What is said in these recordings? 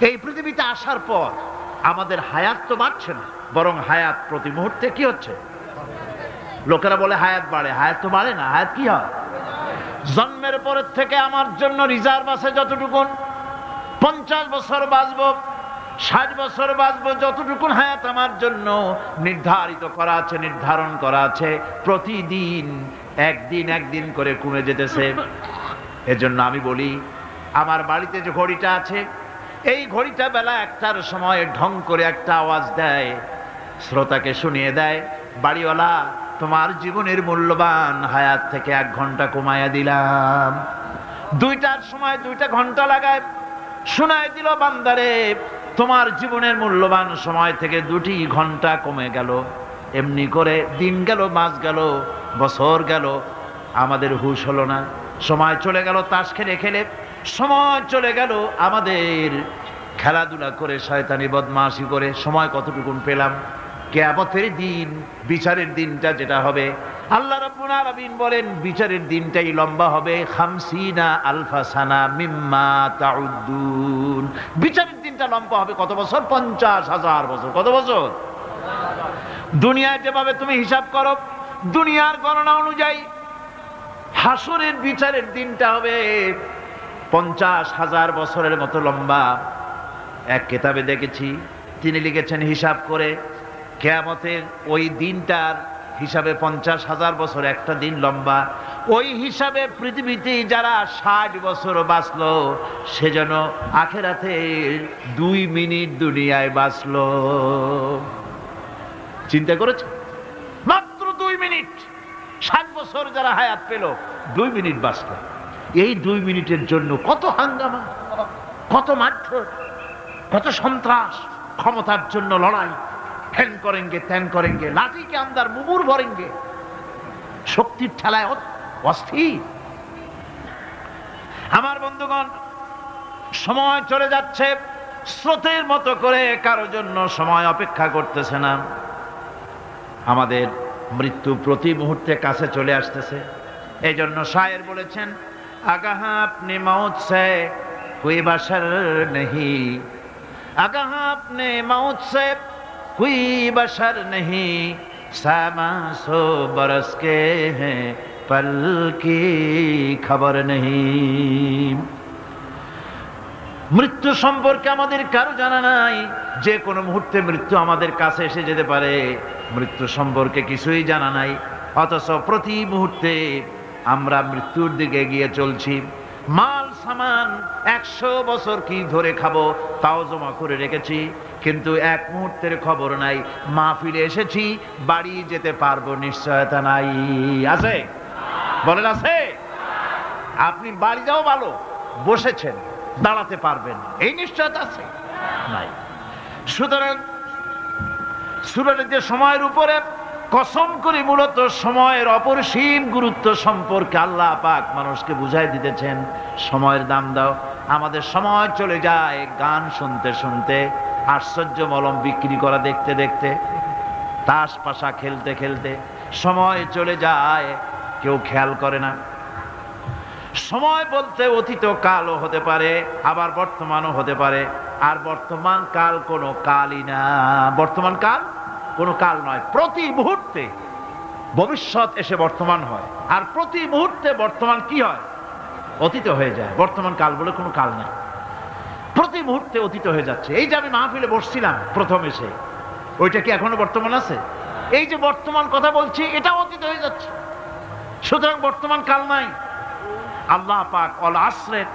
এই পৃথিবীতে আসার পর আমাদের হায়াত তো বাড়ছে না, বরং হায়াত প্রতি মুহূর্তে কি হচ্ছে? লোকেরা বলে হায়াত বাড়ে, হায়াত তো বাড়ে না। হায়াত কি হয়? জন্মের পরের থেকে আমার জন্য রিজার্ভ আছে যতটুকুন, 50 বছর বাঁচবো, 60 বছর বাঁচবো, যতটুকুন হায়াত আমার জন্য নির্ধারিত করা আছে, নির্ধারণ করা আছে, প্রতিদিন একদিন একদিন করে কমে যেতেছে। এজন্য আমি বলি, আমার বাড়িতে যে ঘড়িটা আছে, এই ঘড়িটা বেলা 1টার সময় ঢং করে একটা আওয়াজ দেয়, শ্রোতাকে শুনিয়ে দেয়, বাড়িওয়ালা তোমার জীবনের মূল্যবান হায়াত থেকে 1 ঘন্টা কমায়া দিলাম। 2টার সময় 2টা ঘন্টা লাগায় শোনায় দিল, বান্দারে তোমার জীবনের মূল্যবান সময় থেকে 2টি ঘন্টা কমে গেল। এমনি করে দিন গেল, মাস গেল, বছর গেল, আমাদের হুঁশ হলো না। সময় চলে গেল তাস খেলে খেলে, সময় চলে গেল আমাদের খেলাধুলা করে, শয়তানি বদমাশি করে। সময় কতটুকুন পেলাম? কিয়ামতের দিন, বিচারের দিনটা যেটা হবে, আল্লাহ রাব্বুল আলামিন বলেন বিচারের দিনটাই লম্বা হবে 50 আলফা সানা মিম্মা তাউদ্দুন। বিচারের দিনটা লম্বা হবে কত বছর? 50,000 বছর। কত বছর? দুনিয়ায় যেভাবে তুমি হিসাব করো, দুনিয়ার গণনা অনুযায়ী হাসরের বিচারের দিনটা হবে 50,000 বছরের মতো লম্বা। এক কিতাবে দেখেছি, তিনি লিখেছেন হিসাব করে, কিয়ামতের ওই দিনটার হিসাবে 50,000 বছর একটা দিন লম্বা। ওই হিসাবে পৃথিবীতে যারা 60 বছর বাঁচলো, সেজন্য আখেরাতে 2 মিনিট দুনিয়ায় বাঁচলো। চিন্তা করেছে? মাত্র 2 মিনিট। 60 বছর যারা হায়াত পেল, 2 মিনিট বাঁচলো। এই 2 মিনিটের জন্য কত হাঙ্গামা, কত মারধর, কত সন্ত্রাস, ক্ষমতার জন্য লড়াই, ধ্যান করেঙ্গে ত্যান করেঙ্গে, লাঠিকে আন্দার মুগুর ভরেঙ্গে, শক্তির ঠেলায় অস্থির। আমার বন্ধুগণ, সময় চলে যাচ্ছে স্রোতের মতো করে, কারোর জন্য সময় অপেক্ষা করতেছে না। আমাদের মৃত্যু প্রতি মুহূর্তে কাছে চলে আসতেছে। এই জন্য শায়ের বলেছেন, আগাহা আপনি মৌত সে কোই বাশার নেহি, আগাহা আপনি মৌত সে कोई बशर नहीं, सामा सो बरस के हैं पल की खबर नहीं। মৃত্যু সম্পর্কে আমাদের কারো জানা নাই। যে কোনো মুহূর্তে মৃত্যু আমাদের কাছে এসে যেতে পারে, মৃত্যু সম্পর্কে কিছুই জানা নাই। অথচ প্রতি মুহূর্তে আমরা মৃত্যুর দিকে এগিয়ে চলছি। মাল সামান 100 বছর কি ধরে খাবো তাও জমা করে রেখেছি, কিন্তু এক মুহূর্তের খবর নাই। মাহফিলে এসেছি, বাড়ি যেতে পারবো নিশ্চয়তা নাই। আছে? বলেন আছে? আপনি বাড়ি যাও ভালো, বসেছেন, দাঁড়াতে পারবেন, এই নিশ্চয়তা আছে? নাই। সুতরাং সূরার যে সময়ের উপরে কসম করে মূলত সময়ের অপরিসীম গুরুত্ব সম্পর্কে আল্লাহ পাক মানুষকে বুঝাই দিতেছেন। সময়ের দাম দাও। আমাদের সময় চলে যায় গান শুনতে শুনতে, আশ্চর্য মলম বিক্রি করা দেখতে দেখতে, তাস পাশা খেলতে খেলতে সময় চলে যায়, কেউ খেয়াল করে না। সময় বলতে অতীত কালও হতে পারে, আবার বর্তমানও হতে পারে। আর বর্তমান কাল কোনো কালই না। বর্তমান কাল কোনো কাল নয়। প্রতি মুহূর্তে ভবিষ্যৎ এসে বর্তমান হয়, আর প্রতি মুহূর্তে বর্তমান কি হয়? অতীত হয়ে যায়। বর্তমান কাল বলে কোনো কাল নাই। প্রতি মুহূর্তে অতীত হয়ে যাচ্ছে। এই যে আমি মাহফিলে বসছিলাম প্রথম এসে, ওইটা কি এখনো বর্তমান আছে? এই যে বর্তমান কথা বলছি, এটা অতীত হয়ে যাচ্ছে। সুতরাং বর্তমান কাল নাই। আল্লাহ পাক অল আসরের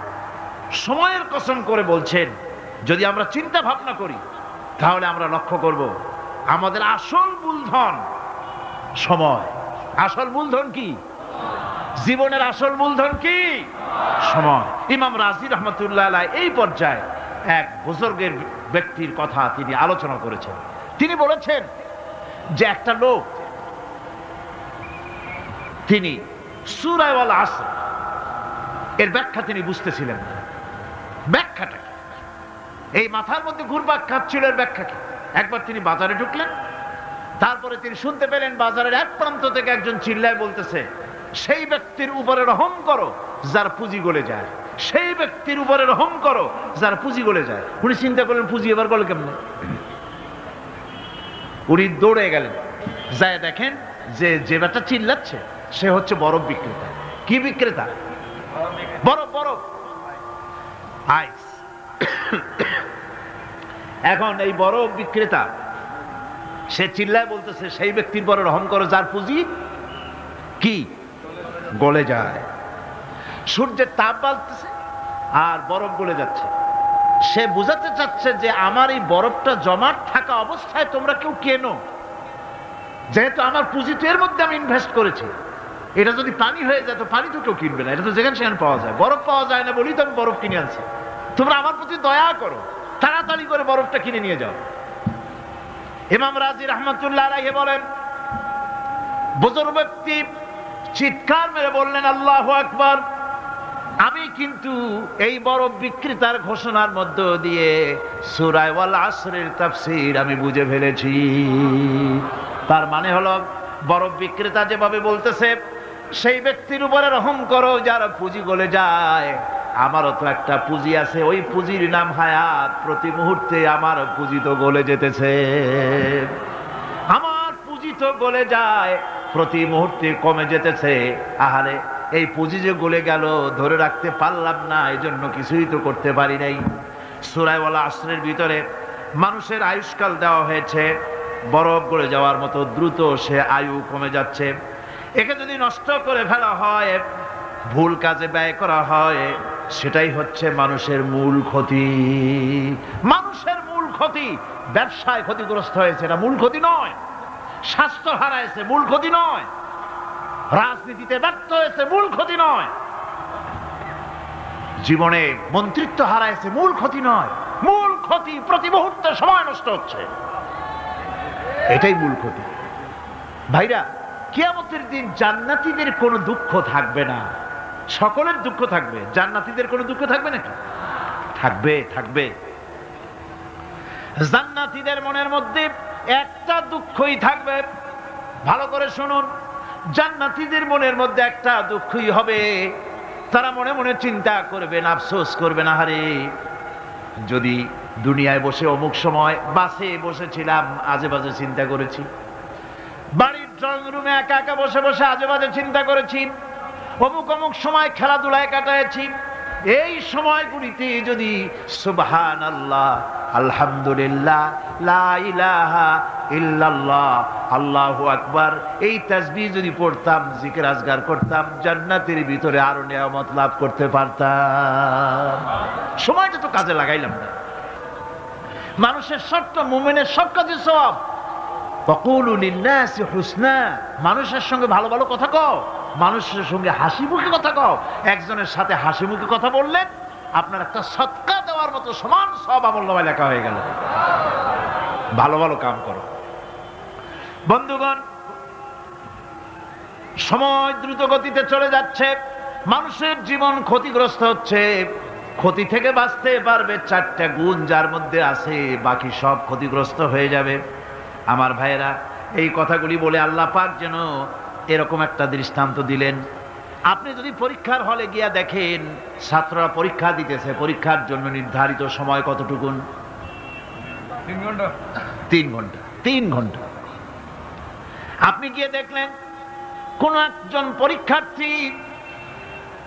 সময়ের কসম করে বলছেন। যদি আমরা চিন্তা ভাবনা করি, তাহলে আমরা লক্ষ্য করব আমাদের আসল মূলধন সময়। আসল মূলধন কি? জীবনের আসল মূলধন কি? সময়। ইমাম রাজি রহমতুল্লাহ আলাইহি এই পর্যায়ে এক বুজুর্গের ব্যক্তির কথা তিনি আলোচনা করেছেন। তিনি বলেছেন যে একটা লোক, তিনি সূরা আল আসর এর ব্যাখ্যা তিনি বুঝতেছিলেন না। ব্যাখ্যাটা কি? এই মাথার মধ্যে ঘুরপাক খাচ্ছিল এর ব্যাখ্যা কি? একবার তিনি বাজারে ঢুকলেন, তারপরে তিনি শুনতে পেলেন বাজারের এক প্রান্ত থেকে একজন চিল্লায় বলতেছে, সেই ব্যক্তির উপরে রহম করো যার পুঁজি গলে যায়। সেই ব্যক্তির উপরে রহম করো যার পুঁজি গলে যায়। উনি চিন্তা করলেন পুঁজি এবার গলে কেমনে, উনি দৌড়ে গেলেন, যায় দেখেন যে ব্যাটা চিল্লাচ্ছে সে হচ্ছে বরফ বিক্রেতা। কি বিক্রেতা? বরফ, বরফ, আইস। এখন এই বরফ বিক্রেতা সে চিল্লায় বলতেছে সেই ব্যক্তির পরে রহম করো যার পুঁজি কি গলে যায়। সূর্যের তাপ বাড়তেছে আর বরফ গলে যাচ্ছে। সে বুঝাতে চাচ্ছে যে আমার এই বরফটা জমাট থাকা অবস্থায় তোমরা কেউ কেনো, যেহেতু আমার পুঁজি তো এর মধ্যে আমি ইনভেস্ট করেছি। এটা যদি পানি হয়ে যায় তো পানি তো কেউ কিনবে না, এটা তো যেখানে সেখানে পাওয়া যায়। বরফ পাওয়া যায় না বলি তো আমি বরফ কিনে আনছি। তোমরা আমার প্রতি দয়া করো, তাড়াতাড়ি করে বরফটা কিনে নিয়ে যাও। ইমাম রাজি রহমতুল্লাহ আলাইহি বলেন, বুজুর্গ ব্যক্তি চিৎকার মেরে বললেন আল্লাহু আকবার, আমি কিন্তু এই বরফ বিক্রেতার ঘোষণার মধ্য দিয়ে সূরা ওয়াল আসরের তাফসীর আমি বুঝে ফেলেছি। তার মানে হলো বরফ বিক্রেতা যেভাবে বলতেছে সেই ব্যক্তির উপরে রহম করো যার পুঁজি গলে যায়, আমারও তো একটা পুঁজি আছে, ওই পুঁজির নাম হায়াত। প্রতি মুহূর্তে আমার পুঁজি তো গলে যেতেছে, আমার পুঁজি তো গলে যায়, প্রতি মুহূর্তে কমে যেতেছে। আহারে এই পুঁজি যে গলে গেল ধরে রাখতে পারলাম না, এই জন্য কিছুই তো করতে পারি নাই। সূরা ওয়াল আসরের ভিতরে মানুষের আয়ুষ্কাল দেওয়া হয়েছে, বরফ গলে যাওয়ার মতো দ্রুত সে আয়ু কমে যাচ্ছে। একে যদি নষ্ট করে ফেলা হয়, ভুল কাজে ব্যয় করা হয়, সেটাই হচ্ছে মানুষের মূল ক্ষতি। মানুষের মূল ক্ষতি। ব্যবসায় ক্ষতিগ্রস্ত হয়েছে, এটা মূল ক্ষতি নয়। স্বাস্থ্য হারাইছে, মূল ক্ষতি নয়। রাজনীতিতে ব্যর্থ হয়েছে, মূল ক্ষতি নয়। জীবনে মন্ত্রিত্ব হারাইছে, মূল ক্ষতি নয়। মূল ক্ষতি প্রতি মুহূর্তে সময় নষ্ট হচ্ছে, এটাই মূল ক্ষতি। ভাইরা, কিয়ামতের দিন জান্নাতীদের কোনো দুঃখ থাকবে না, সকলের দুঃখ থাকবে। জান্নাতীদের কোনো দুঃখ থাকবে নাকি? থাকবে, থাকবে। জান্নাতীদের মনের মধ্যে একটা দুঃখই থাকবে। ভালো করে শুনুন, জান্নাতীদের মনের মধ্যে একটা দুঃখই হবে। তারা মনে মনে চিন্তা করবেন, আফসোস করবেন, আহারে যদি দুনিয়ায় বসে অমুক সময় বাসে বসেছিলাম, আজে বাজে চিন্তা করেছি, বাড়ির ড্রয়িং রুমে একা একা বসে বসে আজে বাজে চিন্তা করেছি, অমুক অমুক সময় খেলাধুলায় কাটাইছি। এই সময়গুলিতে যদি সুবহানাল্লাহ, আলহামদুলিল্লাহ, লা ইলাহা ইল্লাল্লাহ, আল্লাহু আকবার এই তাসবিহ যদি পড়তাম, জিকির আজগার করতাম, জান্নাতের ভিতরে আরো নিয়ামত লাভ করতে পারতাম। সময়টা তো কাজে লাগাইলাম না। মানুষের শর্ত, মুমিনের সব কাজে সওয়াব। ওয়াকুলু লিন্নাসি হুসনা, মানুষের সঙ্গে ভালো ভালো কথা কও, মানুষের সঙ্গে হাসি মুখে কথা কও। একজনের সাথে হাসি মুখে কথা বললেন, আপনার একটা সদকা দেওয়ার মতো সমান সওয়াব আমলনামায় লেখা হয়ে গেল। ভালো ভালো কাম করো। বন্ধুগণ, সময় দ্রুত গতিতে চলে যাচ্ছে, মানুষের জীবন ক্ষতিগ্রস্ত হচ্ছে। ক্ষতি থেকে বাঁচতে পারবে 4টা গুণ যার মধ্যে আছে, বাকি সব ক্ষতিগ্রস্ত হয়ে যাবে। আমার ভাইয়েরা, এই কথাগুলি বলে আল্লাহ পাক যেন এরকম একটা দৃষ্টান্ত দিলেন। আপনি যদি পরীক্ষার হলে গিয়া দেখেন ছাত্ররা পরীক্ষা দিতেছে, পরীক্ষার জন্য নির্ধারিত সময় কতটুকুন? 3 ঘন্টা। 3 ঘন্টা, 3 ঘন্টা। আপনি গিয়ে দেখলেন কোন একজন পরীক্ষার্থী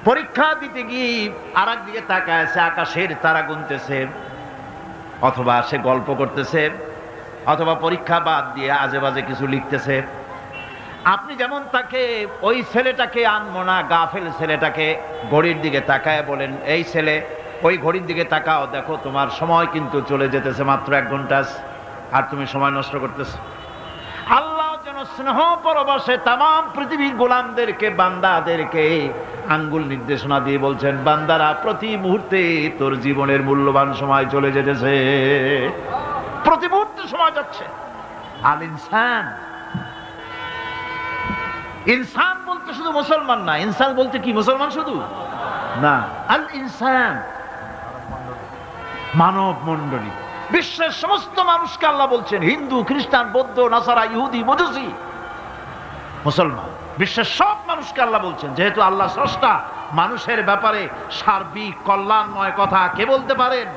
পরীক্ষা দিতে গিয়ে আর একদিকে তাকায় আছে, আকাশের তারা গুনতেছে, অথবা সে গল্প করতেছে, অথবা পরীক্ষা বাদ দিয়ে আজে বাজে কিছু লিখতেছে। আপনি যেমন তাকে, ওই ছেলেটাকে আনবো না, গাফেল ছেলেটাকে ঘড়ির দিকে তাকায় বলেন, এই ছেলে ওই ঘড়ির দিকে তাকাও, দেখো তোমার সময় কিন্তু চলে যেতেছে, মাত্র 1 ঘন্টা, আর তুমি সময় নষ্ট করতেছো। আল্লাহ যেন স্নেহ পরবশে তামাম পৃথিবীর গোলামদেরকে, বান্দাদেরকে আঙ্গুল নির্দেশনা দিয়ে বলছেন, বান্দারা প্রতি মুহূর্তে তোর জীবনের মূল্যবান সময় চলে যেতেছে, প্রতি মুহূর্তে সময় যাচ্ছে। আল ইনসান, ইনসান বলতে শুধু মুসলমান না, ইনসান বলতে কি মুসলমান শুধু না, আল ইনসান মানব মণ্ডলী, বিশ্বের সমস্ত মানুষকে আল্লাহ বলছেন, হিন্দু, খ্রিস্টান, বৌদ্ধ, নাসারা, ইহুদি, মজুসি, মুসলমান, বিশ্বের সব মানুষকে আল্লাহ বলছেন। যেহেতু আল্লাহ স্রষ্টা, মানুষের ব্যাপারে সার্বিক কল্যাণময় কথা কে বলতে পারেন?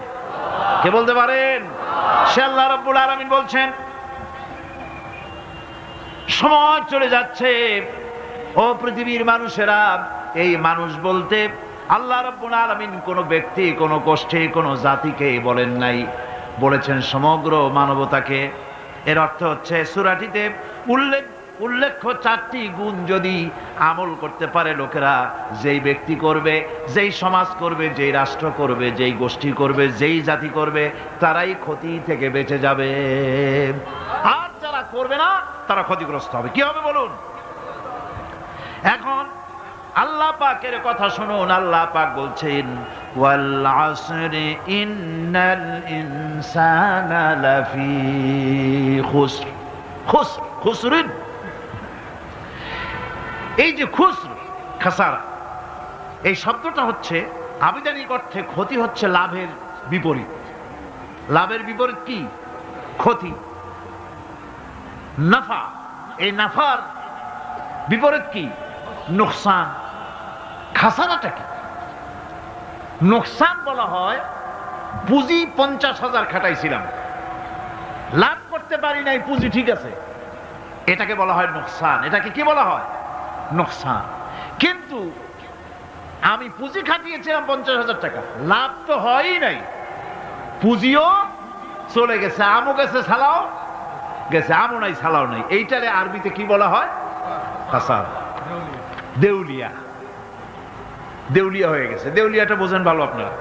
কে বলতে পারেন? সে আল্লাহ রাব্বুল আলামিন বলছেন, সময় চলে যাচ্ছে ও পৃথিবীর মানুষেরা, এই মানুষ বলতে আল্লাহ রাব্বুল আলামিন কোন ব্যক্তি, কোন গোষ্ঠী, কোন জাতিকে বলেন নাই, বলেছেন সমগ্র মানবতাকে। এর অর্থ হচ্ছে সূরাটিতে উল্লেখ্য 4টি গুণ যদি আমল করতে পারে লোকেরা, যেই ব্যক্তি করবে, যেই সমাজ করবে, যেই রাষ্ট্র করবে, যেই গোষ্ঠী করবে, যেই জাতি করবে, তারাই ক্ষতি থেকে বেঁচে যাবে। আর যারা করবে না তারা ক্ষতিগ্রস্ত হবে। কি হবে বলুন? এখন আল্লাহ পাকের কথা শুনুন। আল্লাহ পাক বলছেন, ওয়াল আসরি ইন্নাল ইনসানা লাফি খুসর। খুসরিন, এই যে খুসর, খাসারা, এই শব্দটা হচ্ছে আবিধানিক অর্থে ক্ষতি হচ্ছে লাভের বিপরীত। লাভের বিপরীত কি? ক্ষতি। নাফা, এই নাফার বিপরীত কি? নোকসান। খাসারাটা কি? নোকসান বলা হয় পুঁজি 50,000 খাটাইছিলাম, লাভ করতে পারি নাই, পুঁজি ঠিক আছে, এটাকে বলা হয় নোকসান। এটাকে কি বলা হয়? নোকসান। কিন্তু আমি পুঁজি খাটিয়েছিলাম 50,000 টাকা, লাভ তো হয়ই নাই, পুঁজিও চলে গেছে, আমও গেছে, সালাও গেছে, আমও নাই, সালাও নাই। এইটারে আরবিতে কি বলা হয়? খাসারা, দেউলিয়া। দেউলিয়া হয়ে গেছে। দেউলিয়াটা বোঝেন ভালো আপনারা,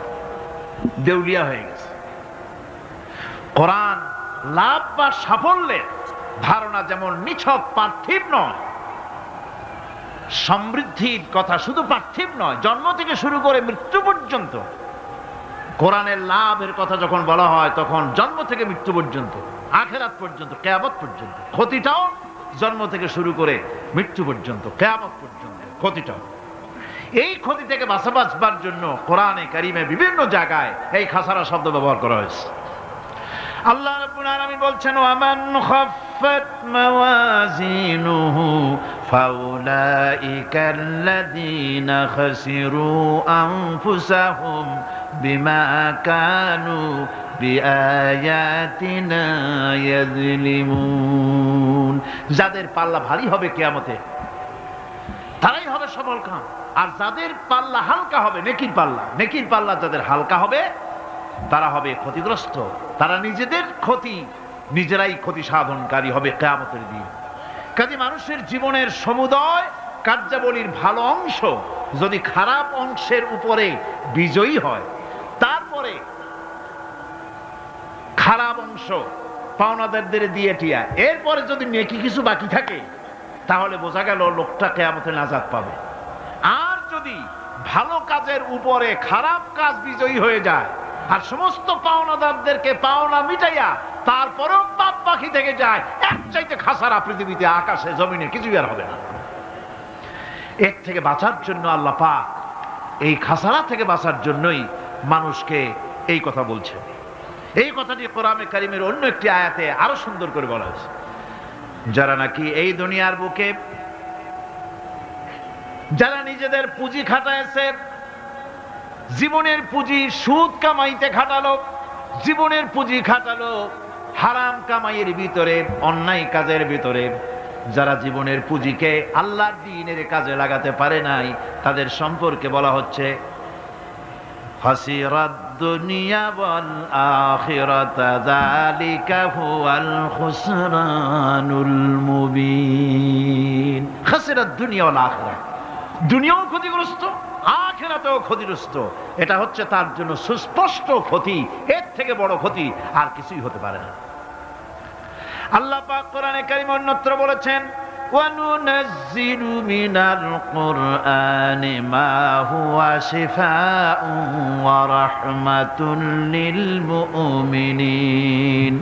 দেউলিয়া হয়ে গেছে। কোরআন লাভ বা সাফল্যের ধারণা যেমন নিছক পার্থিব নয়, সমৃদ্ধির কথা শুধু পার্থিব নয়, জন্ম থেকে শুরু করে মৃত্যু পর্যন্ত কোরআনের লাভের কথা যখন বলা হয় তখন জন্ম থেকে মৃত্যু পর্যন্ত, আখিরাত পর্যন্ত, কিয়ামত পর্যন্ত। ক্ষতিটাও জন্ম থেকে শুরু করে মৃত্যু পর্যন্ত, কিয়ামত পর্যন্ত ক্ষতিটাও। এই ক্ষতি থেকে বাঁচবার জন্য কোরআনে কারিমে বিভিন্ন জায়গায় এই খাসারা শব্দ ব্যবহার করা হয়েছে। আল্লাহ রাব্বুল আলামিন বলছেন, ওয়ামান খাফফাত মাওয়াজিনুহু ফাউলাইকাল্লাযীনা খাসিরু আনফুসাহুম বিমা কানু বিআয়াতিনা ইয়াযলিমুন। যাদের পাল্লা ভারী হবে কিয়ামতে তারাই হবে সফলকাম, আর যাদের পাল্লা হালকা হবে, নেকির পাল্লা যাদের হালকা হবে তারা হবে ক্ষতিগ্রস্ত। তারা নিজেরাই ক্ষতি সাধনকারী হবে কিয়ামতের দিন। কাজে মানুষের জীবনের সমুদয় কার্যাবলীর ভালো অংশ যদি খারাপ অংশের উপরে বিজয়ী হয়, তারপরে খারাপ অংশ পাওনাদারদের দিয়ে টিয়া, এরপরে যদি নেকি কিছু বাকি থাকে, তাহলে বোঝা গেল লোকটা কিয়ামতে নাজাত পাবে। আর যদি ভালো কাজের উপরে খারাপ কাজ বিজয়ী হয়ে যায় আর সমস্ত পাওনাদারদেরকে পাওনা মিটাইয়া তারপরেও পাপ বাকি থেকে যায়, এক চাইতে খাসারা পৃথিবীতে, আকাশে, জমিনে কিছুই আর হবে না। এর থেকে বাঁচার জন্য আল্লাহ পাক এই খাসারা থেকে বাঁচার জন্যই মানুষকে এই কথা বলছে। এই কথাটি কোরআনে কারিমের অন্য একটি আয়াতে আরো সুন্দর করে বলা হয়েছে, যারা নাকি এই দুনিয়ার বুকে যারা নিজেদের পুঁজি খাটাইছে, জীবনের পুঁজি সুদ কামাইতে খাটালো, জীবনের পুঁজি খাটালো হারাম কামাইয়ের ভিতরে, অন্যায় কাজের ভিতরে, যারা জীবনের পুঁজিকে আল্লাহর দ্বীনের কাজে লাগাতে পারে নাই, তাদের সম্পর্কে বলা হচ্ছে হাসিরাদ দুনিয়া ওয়াল আখিরাতা যালিকা হুয়াল খুসরানুল মুবিন। হাসিরাদ দুনিয়া ওয়াল আখিরাত, দুনিয়াও ক্ষতিগ্রস্ত, আখিরাতেও ক্ষতিগ্রস্ত। এটা হচ্ছে তার জন্য সুস্পষ্ট ক্ষতি, এর থেকে বড় ক্ষতি আর কিছুই হতে পারে না। আল্লাহ পাক কোরআনে কারীমে অন্যত্র বলেছেন, وَنُنَزِّلُ مِنَ الْقُرْآنِ مَا هُوَ شِفَاءٌ وَرَحْمَةٌ لِلْمُؤْمِنِينَ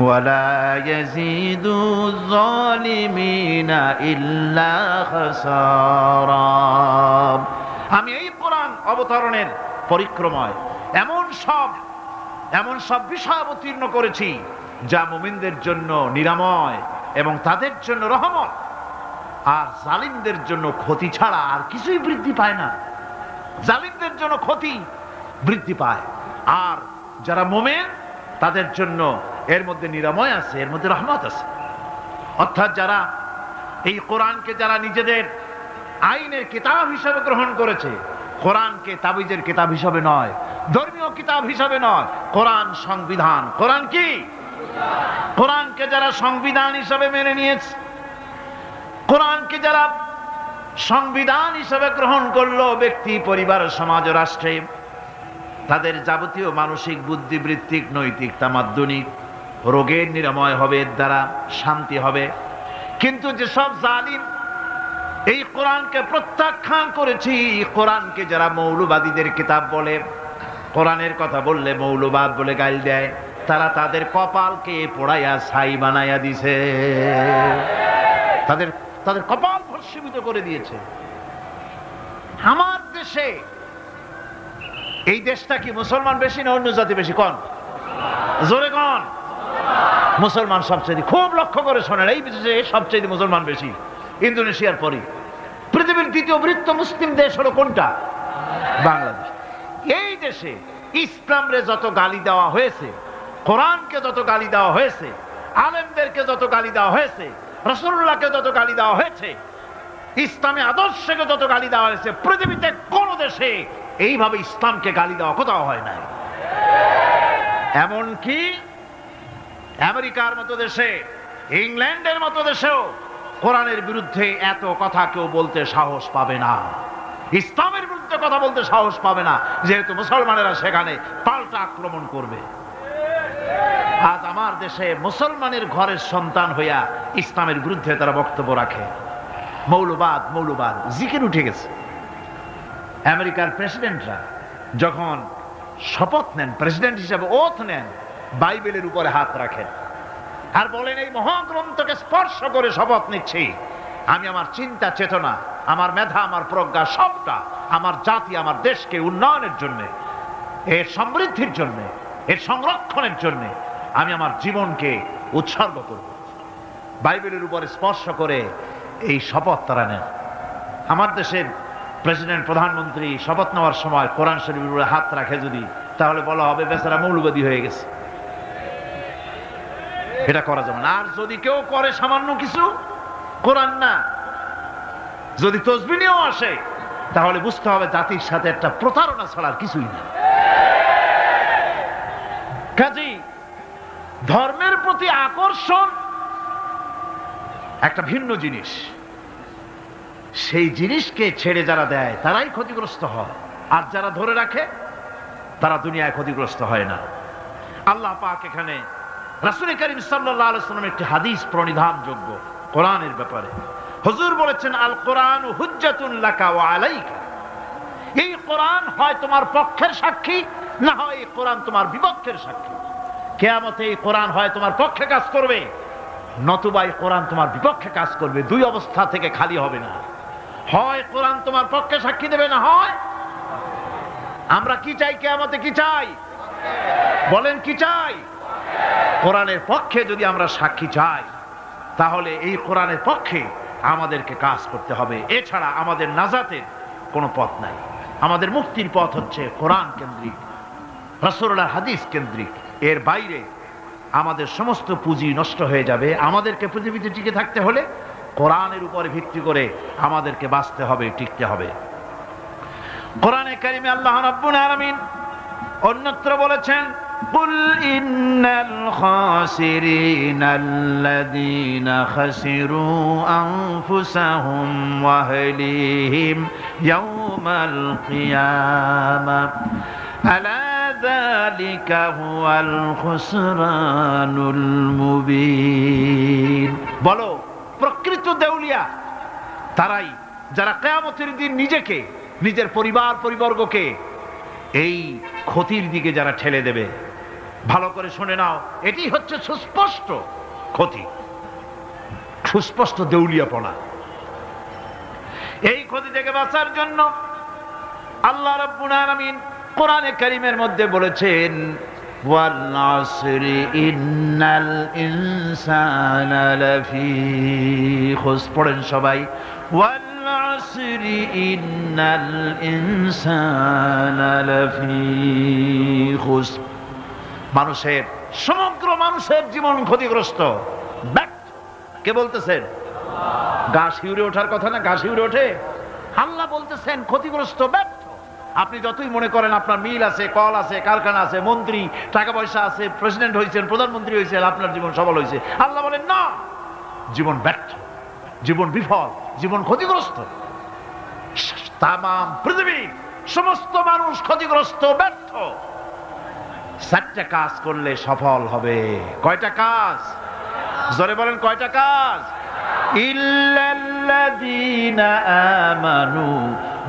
وَلَا يَزِيدُ الظَّالِمِينَ إِلَّا خَسَارًا। আমি এই কোরআন অবতরণের পরিক্রমায় এমন সব বিষয় অবতীর্ণ করেছি যা মুমিনদের জন্য নিরাময় এবং তাদের জন্য রহমত, আর জালিমদের জন্য ক্ষতি ছাড়া আর কিছুই বৃদ্ধি পায় না। জালিমদের জন্য ক্ষতি বৃদ্ধি পায়। আর যারা মুমিন তাদের জন্য এর মধ্যে নিরাময় আছে, এর মধ্যে রহমত আছে। অর্থাৎ যারা এই কোরআনকে যারা নিজেদের আইনের কিতাব হিসাবে গ্রহণ করেছে, কোরআনকে তাবিজের কিতাব হিসাবে নয়, ধর্মীয় কিতাব হিসাবে নয়, কোরআন সংবিধান। কোরআন কি? কোরআনকে যারা সংবিধান হিসাবে মেনে নিয়েছে, কোরআনকে যারা সংবিধান হিসাবে গ্রহণ করলো, ব্যক্তি, পরিবার, সমাজ, রাষ্ট্রে তাদের যাবতীয় মানসিক, বুদ্ধিবৃত্তিক, নৈতিক, তামাদ্দুনিক রোগের নিরাময় হবে, এর দ্বারা শান্তি হবে। কিন্তু যেসব জালিম এই কোরআনকে প্রত্যাখ্যান করেছি, কোরআনকে যারা মৌলবাদীদের কিতাব বলে, কোরআনের কথা বললে মৌলবাদ বলে গাইল দেয়, তারা তাদের কপালকে পোড়াইয়া ছাই বানাইয়া দিছে, তাদের তাদের কপাল ভস্মীভূত করে দিয়েছে। আমার দেশে, এই দেশটা কি মুসলমান বেশি না অন্য জাতি বেশি? কোন? জোরে কোন? মুসলমান সবচেয়ে। খুব লক্ষ্য করে শোনেন, এই দেশে সবচেয়ে মুসলমান বেশি, ইন্দোনেশিয়ার পরে। পৃথিবীর দ্বিতীয় বৃহত্তম মুসলিম দেশ হলো কোনটা? বাংলাদেশ। এই দেশে ইসলামরে যত গালি দেওয়া হয়েছে, কোরআনকে যত গালি দেওয়া হয়েছে, আলেমদেরকে যত গালি দেওয়া হয়েছে, রাসূলুল্লাহকে যত গালি দেওয়া হয়েছে, ইসলামী আদর্শকে যত গালি দেওয়া হয়েছে, পৃথিবীতে কোন দেশে এইভাবে ইসলামকে গালি দেওয়া কোথাও হয় নাই। এমনকি আমেরিকার মতো দেশে, ইংল্যান্ডের মতো দেশেও কোরআনের বিরুদ্ধে এত কথা কেউ বলতে সাহস পাবে না, ইসলামের বিরুদ্ধে কথা বলতে সাহস পাবে না, যেহেতু মুসলমানেরা সেখানে পাল্টা আক্রমণ করবে। আজ আমার দেশে মুসলমানের ঘরের সন্তান হইয়া ইসলামের বিরুদ্ধে তারা বক্তব্য রাখে। মৌলবাদ, মৌলবাদ জিকির উঠে গেছে। আমেরিকার প্রেসিডেন্টরা যখন শপথ নেন, প্রেসিডেন্ট হিসাবে ওথ নেন, বাইবেলের উপরে হাত রাখেন আর বলেন, এই মহাগ্রন্থকে স্পর্শ করে শপথ নিচ্ছি, আমি আমার চিন্তা চেতনা, আমার মেধা, আমার প্রজ্ঞা সবটা আমার জাতি, আমার দেশকে উন্নয়নের জন্য, এর সমৃদ্ধির জন্য, এর সংরক্ষণের জন্য আমি আমার জীবনকে উৎসর্গ করব। বাইবেলের উপরে স্পর্শ করে এই শপথ তারা নেন। আমার দেশের প্রেসিডেন্ট, প্রধানমন্ত্রী শপথ নেওয়ার সময় কোরআন শরীফের উপরে হাত রাখে যদি, তাহলে বলা হবে বেচারা মৌলবাদী হয়ে গেছে। এটা করা যাবে না। আর যদি কেউ করে সামান্য কিছু, কোরআন না, যদি তসবিহ নিয়েও আসে, তাহলে বুঝতে হবে জাতির সাথে একটা প্রতারণা ছাড়ার কিছুই না। কাজেই ধর্মের প্রতি আকর্ষণ একটা ভিন্ন জিনিস, সেই জিনিসকে ছেড়ে যারা দেয় তারাই ক্ষতিগ্রস্ত হয়, আর যারা ধরে রাখে তারা দুনিয়ায় ক্ষতিগ্রস্ত হয় না। আল্লাহ পাক এখানে রাসূল করিম সাল্লাল্লাহু আলাইহি ওয়াসাল্লামের একটি হাদিস প্রণিধানযোগ্য কোরআনের ব্যাপারে। হুজুর বলেছেন, আল কোরআন হুজ্জাতুন লাকা ওয়া আলাইকা। এই কোরআন হয় তোমার পক্ষের সাক্ষী, না হয় এই কোরআন তোমার বিপক্ষের সাক্ষী। কিয়ামতে এই কোরআন হয় তোমার পক্ষে কাজ করবে, নতুবা এই কোরআন তোমার বিপক্ষে কাজ করবে। দুই অবস্থা থেকে খালি হবে না। হয় কোরআন তোমার পক্ষে সাক্ষী দেবে, না হয় আমরা কি চাই? কিয়ামতে কি চাই? বলেন কি চাই? কোরআনের পক্ষে যদি আমরা সাক্ষী চাই, তাহলে এই কোরআনের পক্ষে আমাদেরকে কাজ করতে হবে। এছাড়া আমাদের নাজাতের কোনো পথ নাই। আমাদের মুক্তির পথ হচ্ছে কোরআন কেন্দ্রিক, রাসূলুল্লাহর হাদিস কেন্দ্রিক। এর বাইরে আমাদের সমস্ত পুঁজি নষ্ট হয়ে যাবে। আমাদেরকে পৃথিবীতে টিকে থাকতে হলে কোরআনের উপরে ভিত্তি করে আমাদেরকে বাঁচতে হবে, টিকতে হবে। কোরআনে কারিমে আল্লাহ রাব্বুল আলামিন অন্যত্র বলেছেন, কুল ইন্নাল খাসিরিনাল্লাযীনা খাসিরু আনফুসাহুম ওয়া আহলিহিম ইয়াওমাল কিয়ামাহ আলা যালিকা হুয়াল খুসরানুল মুবিন। বলো, প্রকৃত দেউলিয়া তারাই যারা কিয়ামতের দিন নিজেকে, নিজের পরিবার পরিবর্গকে এই ক্ষতির দিকে যারা ঠেলে দেবে। ভালো করে শুনে নাও, এটি হচ্ছে সুস্পষ্ট ক্ষতি, সুস্পষ্ট দেউলিয়াপনা। এই ক্ষতি থেকে বাঁচার জন্য আল্লাহ রাব্বুল আলামিন কোরআনে কারীমের মধ্যে বলেছেন, ওয়াল আসরি ইন্নাল ইনসানা লাফি খুসর। পড়েন সবাই, ওয়াল العصر إن الإنسان لفي خسر। মানুষের সমগ্র মানুষের জীবন ক্ষতিগ্রস্ত, ব্যর্থ। কে বলতেছেন? গা শিউরে ওঠার কথা না? গা শিউরে ওঠে। আল্লাহ বলতেছেন ক্ষতিগ্রস্ত, ব্যর্থ। আপনি যতই মনে করেন আপনার মিল আছে, কল আছে, কারখানা আছে, মন্ত্রী, টাকা পয়সা আছে, প্রেসিডেন্ট হয়েছেন, প্রধানমন্ত্রী হয়েছেন, আপনার জীবন সফল হয়েছে, আল্লাহ বলেন না, জীবন ব্যর্থ, জীবন বিফল, জীবন ক্ষতিগ্রস্ত। তাম পৃথিবীর সমস্ত মানুষ ক্ষতিগ্রস্ত, ব্যর্থ। 4টা কাজ করলে সফল হবে। কয়টা কাজ? জোরে বলেন, কয়টা কাজ? ইল্লাল্লাযীনা আমানু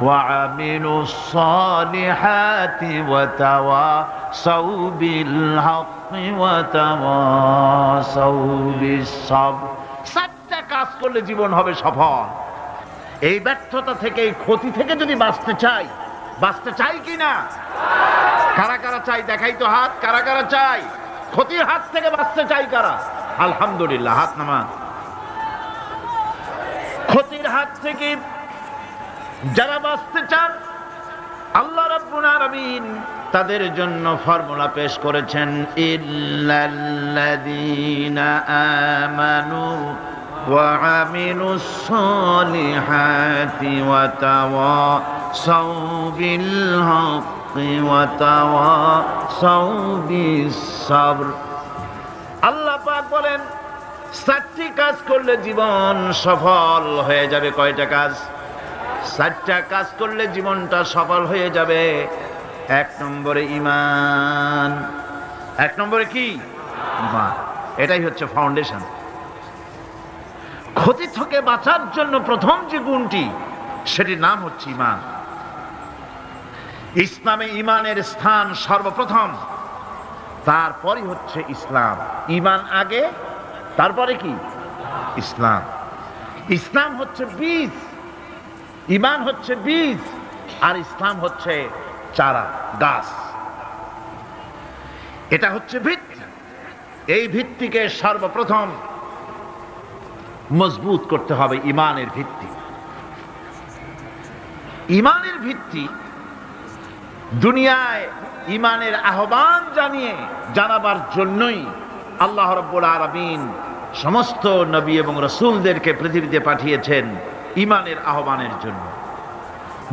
ওয়া আমিলুস সালিহাতি ওয়া তাওয়াসাউ বিল হাক্কি ওয়া তাওয়াসাউ বিস সাবর। 4টা কাজ করলে জীবন হবে সফল। এই ব্যর্থতা থেকে, এই ক্ষতি থেকে যদি বাঁচতে চাই কিনা? কারা কারা চাই? দেখাই তো হাত। কারা কারা চাই? ক্ষতির হাত থেকে বাঁচতে চাই কারা? আলহামদুলিল্লাহ, হাত নামান। ক্ষতির হাত থেকে যারা বাঁচতে চান, আল্লাহ রাব্বুল আলামিন তাদের জন্য ফর্মুলা পেশ করেছেন, ইল্লাল্লাযীনা আমানু ওয়া আমিলুস সালিহাতি ওয়া তাওয়াসাউ বিল হাক্কি ওয়া তাওয়াসাউ বিস সাবর। আল্লাহ পাক বলেন 4টি কাজ করলে জীবন সফল হয়ে যাবে। কয়টা কাজ? 4টা কাজ করলে জীবনটা সফল হয়ে যাবে। 1 নম্বরে ঈমান। 1 নম্বরে কি? ঈমান। এটাই হচ্ছে ফাউন্ডেশন। ক্ষতি থেকে বাঁচার জন্য প্রথম যে গুণটি, সেটির নাম হচ্ছে ঈমান। ইসলামে ঈমানের স্থান সর্বপ্রথম, তারপরই হচ্ছে ইসলাম। ঈমান আগে, তারপরে কি? ইসলাম। ইসলাম হচ্ছে বীজ, ঈমান হচ্ছে বীজ, আর ইসলাম হচ্ছে চারা, গাছ। এটা হচ্ছে ভিত্তি। এই ভিত্তিকে সর্বপ্রথম মজবুত করতে হবে। ঈমানের ভিত্তি, ঈমানের ভিত্তি দুনিয়ায় ঈমানের আহ্বান জানাবার জন্যই আল্লাহ রাব্বুল আলামিন সমস্ত নবী এবং রাসূলদেরকে পৃথিবীতে পাঠিয়েছেন ঈমানের আহ্বানের জন্য।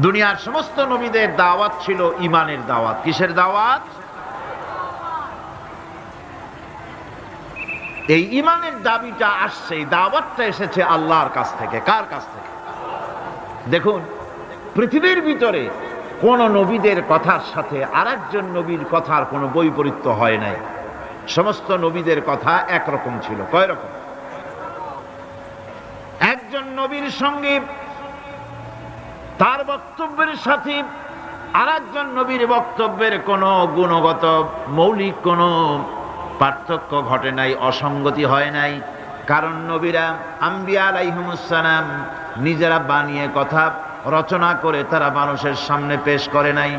দুনিয়ার সমস্ত নবীদের দাওয়াত ছিল ঈমানের দাওয়াত। কিসের দাওয়াত? এই ঈমানের দাবিটা আসছে, এই দাওয়াতটা এসেছে আল্লাহর কাছ থেকে। কার কাছ থেকে? দেখুন, পৃথিবীর ভিতরে কোন নবীদের কথার সাথে আরেকজন নবীর কথার কোনো বৈপরীত্য হয় নাই। সমস্ত নবীদের কথা একরকম ছিল। কয় রকম? একজন নবীর সঙ্গে তার বক্তব্যের সাথে আরেকজন নবীর বক্তব্যের কোনো গুণগত মৌলিক কোনো পার্থক্য ঘটে নাই, অসঙ্গতি হয় নাই। কারণ নবীরা, আম্বিয়া আলাইহিমুস সালাম, নিজেরা বানিয়ে কথা রচনা করে তারা মানুষের সামনে পেশ করে নাই।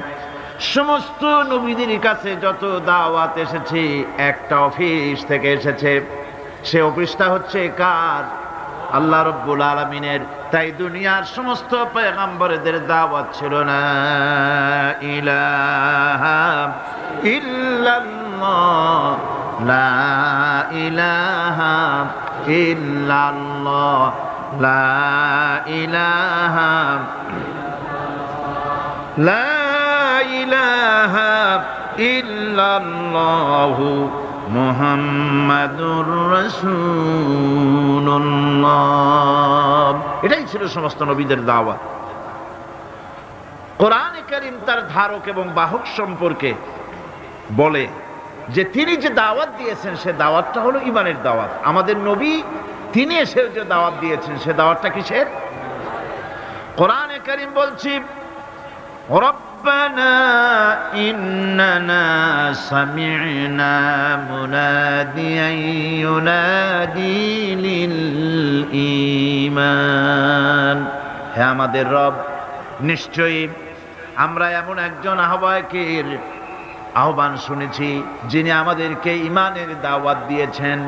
সমস্ত নবীদের কাছে যত দাওয়াত এসেছে, একটা অফিস থেকে এসেছে। সে অফিসটা হচ্ছে কার? আল্লাহ রাব্বুল আলামিনের। তাই দুনিয়ার সমস্ত পয়গম্বরদের দাওয়াত ছিল না ইলাহা ইল্লাল্লাহ, লা ইলাহা ইল্লাল্লাহ, লা ইলাহা, লা ইলাহা ইল্লাল্লাহু মুহাম্মাদুর রাসূলুল্লাহ। এটাই ছিল সমস্ত নবীদের দাওয়াত। কোরআনে কারীম তার ধারক এবং বাহক সম্পর্কে বলে যে তিনি যে দাওয়াত দিয়েছেন সে দাওয়াতটা হলো ঈমানের দাওয়াত। আমাদের নবী তিনি এসে যে দাওয়াত দিয়েছেন সে দাওয়াতটা কিসের? কোরআনে কারীম বলছি, রব্বানা ইন্নানা সামি'না মুনাদিয়ান ইউনাদি লিল ঈমান। হে আমাদের রব, নিশ্চয়ই আমরা এমন একজন আহ্বায়কের আহ্বান শুনেছি যিনি আমাদেরকে ঈমানের দাওয়াত দিয়েছেন।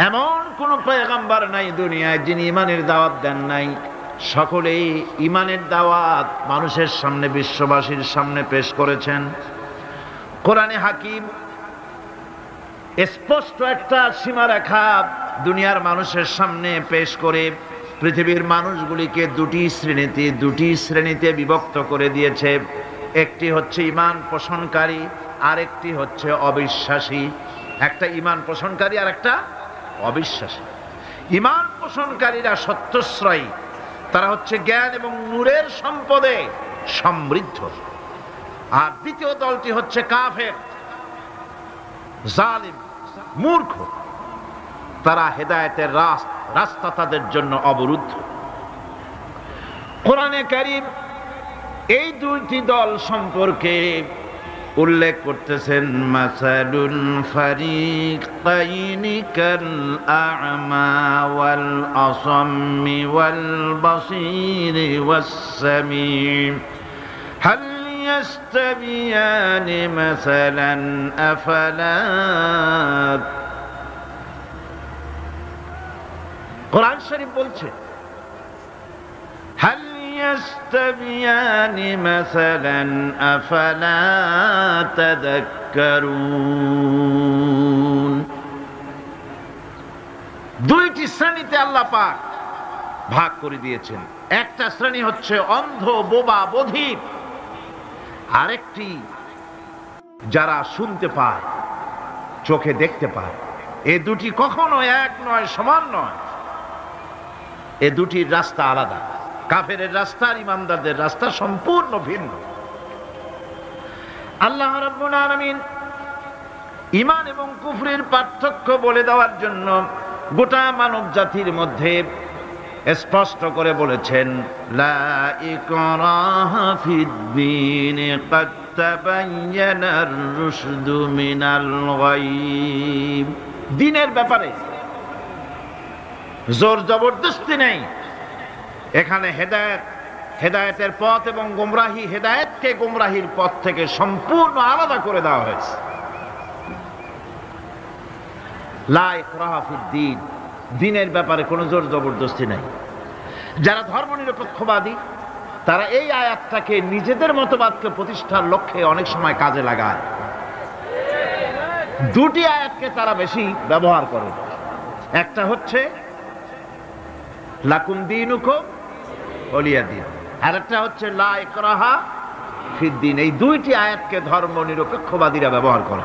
এমন কোন পয়গম্বর নাই দুনিয়ায় যিনি ঈমানের দাওয়াত দেন নাই। সকলেই ঈমানের দাওয়াত মানুষের সামনে, বিশ্ববাসীর সামনে পেশ করেছেন। কোরআনে হাকিম স্পষ্ট একটা সীমারেখা দুনিয়ার মানুষের সামনে পেশ করে পৃথিবীর মানুষগুলিকে দুটি শ্রেণীতে বিভক্ত করে দিয়েছে। একটি হচ্ছে ঈমান পোষণকারী, আরেকটি হচ্ছে অবিশ্বাসী। একটা ঈমান পোষণকারী আর একটা অবিশ্বাসী। ঈমান পোষণকারীরা সত্যশ্রয়ী, তারা হচ্ছে জ্ঞান এবং নূরের সম্পদে সমৃদ্ধ। আর দ্বিতীয় দলটি হচ্ছে কাফের, জালিম, মূর্খ। তারা হেদায়েতের রাস্তা তাদের জন্য অবরুদ্ধ। কোরআনে কারীম এই দুইটি দল সম্পর্কে উল্লেখ করতেছেন, মাসালুল ফারিকাইনি কাল আ'মা ওয়াল আসাম্মি ওয়াল বাসীরি ওয়াস সামীম হাল ইয়াস্তাবিয়ানি মাসালান আফালা। কোরআন শরীফ বলছে, হাল ইয়াস্তাবিয়ানি মাসালান আফালা তাযাক্কারুন। দুইটি শ্রেণীতে আল্লাহ পাক ভাগ করে দিয়েছেন। একটা শ্রেণী হচ্ছে অন্ধ, বোবা, বধির। আরেকটি যারা শুনতে পায়, চোখে দেখতে পায়। এ দুটি কখনো এক নয়, সমান নয়। এ দুটির রাস্তা আলাদা। কাফেরের রাস্তা আর ঈমানদারদের রাস্তা সম্পূর্ণ ভিন্ন। আল্লাহ রাব্বুল আলামিন ঈমান এবং কুফরের পার্থক্য বলে দেওয়ার জন্য গোটা মানব জাতির মধ্যে স্পষ্ট করে বলেছেন, লা ইকরাহা ফিদ-দীন ক্বাদ তাবায়্যানার রুশদু মিনাল গায়ব। দ্বীনের ব্যাপারে জোর জবরদস্তি নেই। এখানে হেদায়েতের পথ এবং গোমরাহি, হেদায়েতকে গোমরাহির পথ থেকে সম্পূর্ণ আলাদা করে দেওয়া হয়েছে। লা ইকরাহা ফিদ-দীন, দ্বীনের ব্যাপারে কোনো জোর জবরদস্তি নেই। যারা ধর্মনিরপেক্ষবাদী তারা এই আয়াতটাকে নিজেদের মতবাদকে প্রতিষ্ঠার লক্ষ্যে অনেক সময় কাজে লাগায়। দুটি আয়াতকে তারা বেশি ব্যবহার করে। একটা হচ্ছে লাকুম দীনুকুম ওয়ালিয়া দীন, আর একটা হচ্ছে লা ইকরাহা ফিদ-দীন। এই দুইটি আয়াতকে ধর্মনিরপেক্ষবাদীরা ব্যবহার করে।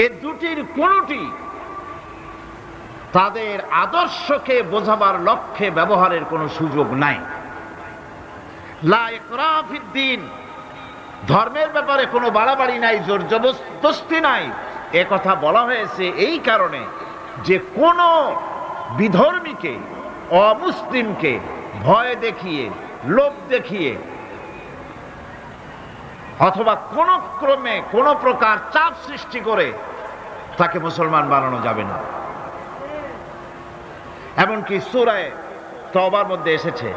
এই দুটির কোনটি তাদের আদর্শকে বোঝাবার লক্ষ্যে ব্যবহারের কোনো সুযোগ নাই। লা ইকরাহা ফিদ-দীন, ধর্মের ব্যাপারে কোনো বাড়াবাড়ি নাই, জোর জবরদস্তি নাই। এ কথা বলা হয়েছে এই কারণে যে কোন বিধর্মীকে, অমুসলিমকে ভয় দেখিয়ে, লোভ দেখিয়ে অথবা কোন ক্রমে কোন প্রকার চাপ সৃষ্টি করে তাকে মুসলমান বানানো যাবে না। এমনকি সূরা তওবার মধ্যে এসেছে,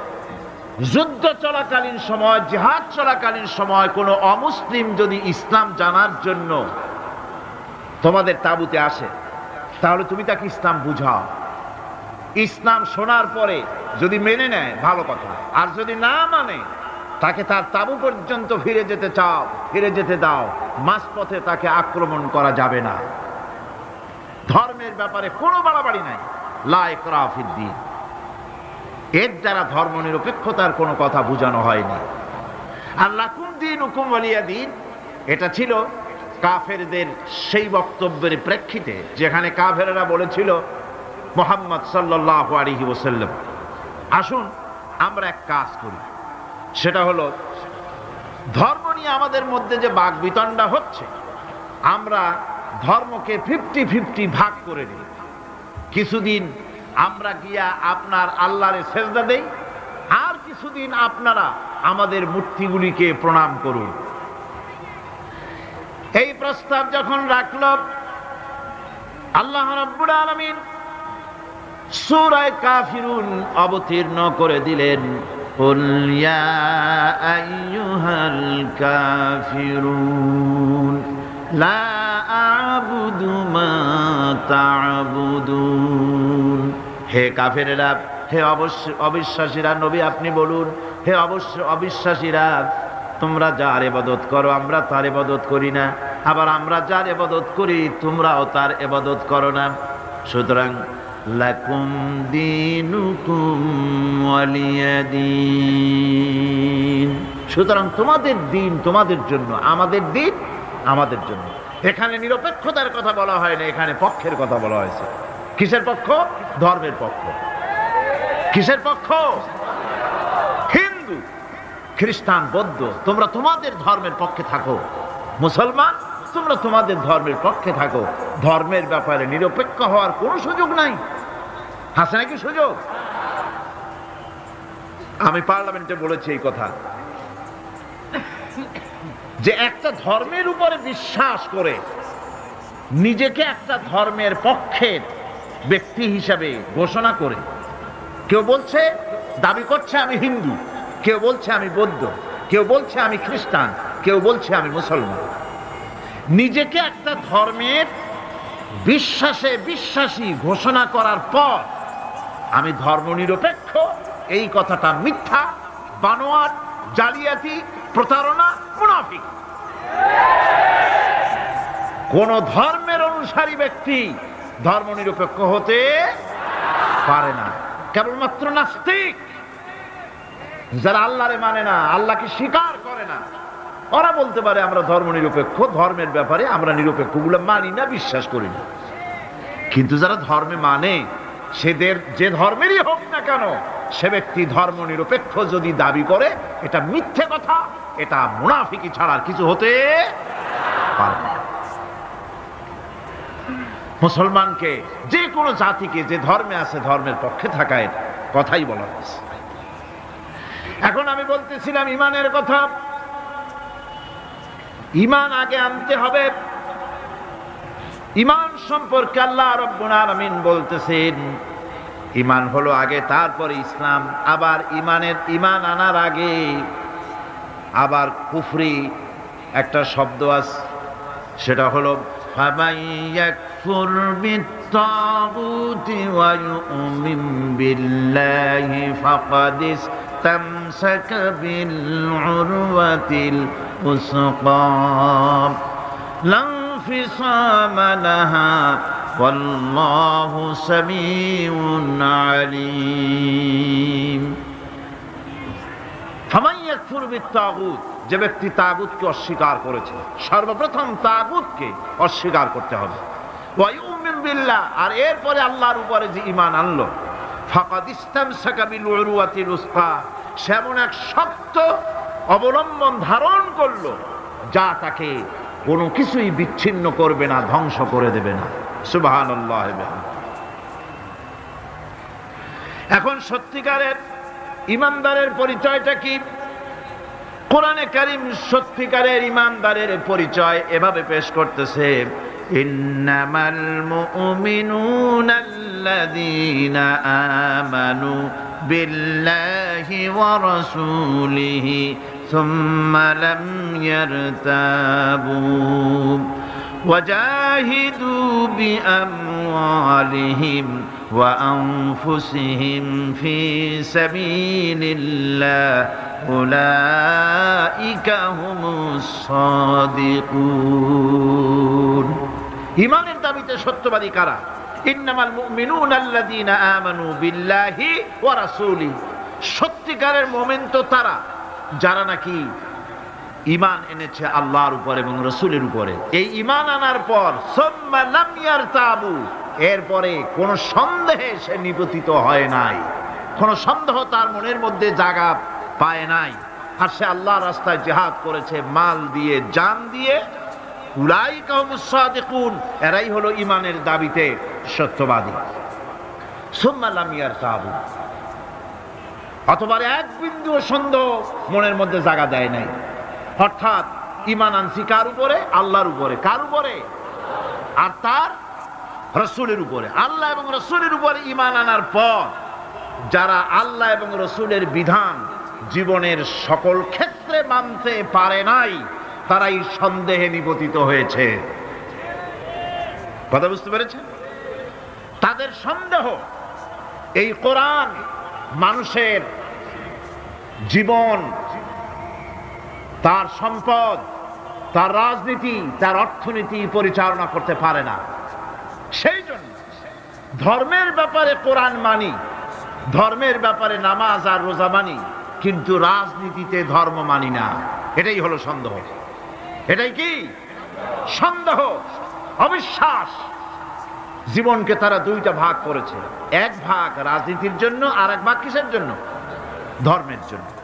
যুদ্ধ চলাকালীন সময়, জিহাদ চলাকালীন সময় কোন অমুসলিম যদি ইসলাম জানার জন্য তোমাদের তাঁবুতে আসে, তাহলে তুমি তাকে ইসলাম বুঝাও। ইসলাম শোনার পরে যদি মেনে নেয় ভালো কথা, আর যদি না মানে তাকে তার তাঁবু পর্যন্ত ফিরে যেতে দাও। মাঝপথে তাকে আক্রমণ করা যাবে না। ধর্মের ব্যাপারে কোনো বাড়াবাড়ি নাই। লা ইকরাহা ফিদ-দীন, এর দ্বারা ধর্মনিরপেক্ষতার কোনো কথা বোঝানো হয়নি। আর লাকুম দীনুকুম ওয়ালিয়া দীন, এটা ছিল কাফেরদের সেই বক্তব্যের প্রেক্ষিতে যেখানে কাফেরেরা বলেছিল, মুহাম্মদ সাল্লাল্লাহু আলাইহি ওয়াসাল্লাম, আসুন আমরা এক কাজ করি। সেটা হলো, ধর্ম নিয়ে আমাদের মধ্যে যে বাকবিতণ্ডা হচ্ছে, আমরা ধর্মকে 50-50 ভাগ করে নিই। কিছুদিন আমরা গিয়া আপনার আল্লাহরে সেজদা দেই, আর কিছুদিন আপনারা আমাদের মূর্তিগুলিকে প্রণাম করুন। এই প্রস্তাব যখন রাখল, আল্লাহ রাব্বুল আলামিন সূরা কাফিরুন অবতীর্ণ করে দিলেন, কুল ইয়া আইয়ুহাল কাফিরুন লা আ'বুদু মা তা'বুদুন। হে কাফেরেরা, হে অবিশ্বাসীরা, নবী আপনি বলুন, হে অবিশ্বাসীরা, তোমরা যার ইবাদত করো আমরা তার ইবাদত করি না, আবার আমরা যার ইবাদত করি তোমরাও তার ইবাদত করো না। সুতরাং লাকুম দীনুকুম ওয়ালিয়া দীন, সুতরাং তোমাদের দিন তোমাদের জন্য, আমাদের দিন আমাদের জন্য। এখানে নিরপেক্ষতার কথা বলা হয় না, এখানে পক্ষের কথা বলা হয়েছে। কিসের পক্ষ? ধর্মের পক্ষ। কিসের পক্ষ? হিন্দু, খ্রিস্টান, বৌদ্ধ, তোমরা তোমাদের ধর্মের পক্ষে থাকো। মুসলমান, তোমরা তোমাদের ধর্মের পক্ষে থাকো। ধর্মের ব্যাপারে নিরপেক্ষ হওয়ার কোনো সুযোগ নাই। আছে নাকি সুযোগ? আমি পার্লামেন্টে বলেছি এই কথা, যে একটা ধর্মের উপরে বিশ্বাস করে নিজেকে একটা ধর্মের পক্ষের ব্যক্তি হিসাবে ঘোষণা করে কেউ বলছে, দাবি করছে আমি হিন্দু, কেউ বলছে আমি বৌদ্ধ, কেউ বলছে আমি খ্রিস্টান, কেউ বলছে আমি মুসলমান। নিজেকে একটা ধর্মের বিশ্বাসী ঘোষণা করার পর আমি ধর্মনিরপেক্ষ, এই কথাটা মিথ্যা, বানোয়াট, জালিয়াতি, প্রতারণা, মুনাফিক। কোন ধর্মের অনুসারী ব্যক্তি ধর্মনিরপেক্ষ হতে পারে না। কেবলমাত্র নাস্তিক, যারা আল্লাহরে মানে না, আল্লাহকে স্বীকার করে না, ওরা বলতে পারে আমরা ধর্মনিরপেক্ষ, ধর্মের ব্যাপারে আমরা নিরপেক্ষ, গুলো মানি না, বিশ্বাস করি না। কিন্তু যারা ধর্মে মানে, সেদের যে ধর্মেরই হোক না কেন, সে ব্যক্তি ধর্মনিরপেক্ষ যদি দাবি করে, এটা মিথ্যে কথা, এটা মুনাফিকি ছাড়া আর কিছু হতে পারে না। মুসলমানকে, যে কোনো জাতিকে যে ধর্মে আছে ধর্মের পক্ষে থাকার কথাই বলা হয়েছে। এখন আমি বলতেছিলাম ইমানের কথা। ইমান আগে আনতে হবে। ইমান সম্পর্কে আল্লাহ রাব্বুল আলামিন বলতেছেন, ইমান হলো আগে, তারপরে ইসলাম। আবার ইমান আনার আগে আবার কুফরি একটা শব্দ আছে, সেটা হলো ফামান ইয়াকফুর বিত্তাগুতি ওয়া ইউমিন বিল্লাহি ফাকাদ ইসতামসাকা বিল উরওয়াতিল উসকা লা ইনফিসামা লাহা ওয়াল্লাহু সামিউন আলীম। ফামান ইয়াকফুর বিত্তাগুত, যে ব্যক্তি তাগুতকে অস্বীকার করেছে, সর্বপ্রথম তাগুতকে অস্বীকার করতে হবে। ওয়া ইউমিন বিল্লাহ, আর এরপরে আল্লাহর উপরে যে ঈমান আনলো, ফাকাদ ইসতামসাকা বিল উরওয়াতিল উসকা, সেমন এক শক্ত অবলম্বন ধারণ করলো যা তাকে কোনো কিছুই বিচ্ছিন্ন করবে না, ধ্বংস করে দেবে না। সুবহানাল্লাহ। এখন সত্যিকারের ঈমানদারের পরিচয়টা কি? কোরআনে কারীম সত্যিকারের ঈমানদারের পরিচয় এভাবে পেশ করতেছে, ইন্নামাল মুমিনুনা আল্লাযীনা আমানু বিল্লাহি ওয়া রাসূলিহি সুম্মা লাম ইয়ারতাবু ওয়াজাহিদু বিআমওয়ালিহিম ওয়া আনফুসিহিম ফি সাবিলিল্লাহ উলাইকা হুমুস সাদিকুন। ঈমানের দাবিতে সত্যবাদী কারা? ইন্নামাল মুমিনুনা আল্লাযীনা আমানু বিল্লাহি ওয়া রাসূলিহি, সত্যিকারের মুমিন তো তারা যারা নাকি ঈমান এনেছে আল্লাহর উপর এবং রাসূলের উপরে। এই ঈমান আনার পর সুম্মা লাম ইয়ারতাবু, এরপরে কোন সন্দেহে সে নিপতিত হয় নাই, কোন সন্দেহ তার মনের মধ্যে জায়গা পায় নাই, আর সে আল্লাহর রাস্তায় জিহাদ করেছে মাল দিয়ে, জান দিয়ে। উলাইকা হুমুস সাদিকুন, এরাই হলো ঈমানের দাবিতে সত্যবাদী। সুম্মা লাম ইয়ারতাবু, অথবা এক বিন্দু সন্দেহ মনের মধ্যে জায়গা দেয় নাই। অর্থাৎ ঈমান আনছি কার উপরে? আল্লাহর উপরে। কার উপরে? আর তার রাসূলের উপরে। আল্লাহ এবং রাসূলের উপরে ঈমান আনার পর যারা আল্লাহ এবং রাসূলের বিধান জীবনের সকল ক্ষেত্রে মানতে পারে নাই, তারাই সন্দেহে নিপতিত হয়েছে। কথা বুঝতে পেরেছেন? তাদের সন্দেহ এই কোরআন মানুষের জীবন, তার সম্পদ, তার রাজনীতি, তার অর্থনীতি পরিচালনা করতে পারে না। সেই জন্য ধর্মের ব্যাপারে কোরআন মানি, ধর্মের ব্যাপারে নামাজ আর রোজা মানি, কিন্তু রাজনীতিতে ধর্ম মানি না। এটাই হলো সন্দেহ। এটাই কি সন্দেহ, অবিশ্বাস। জীবনকে তারা দুইটা ভাগ করেছে, এক ভাগ রাজনীতির জন্য আর এক ভাগ কিসের জন্য? ধর্মের জন্য।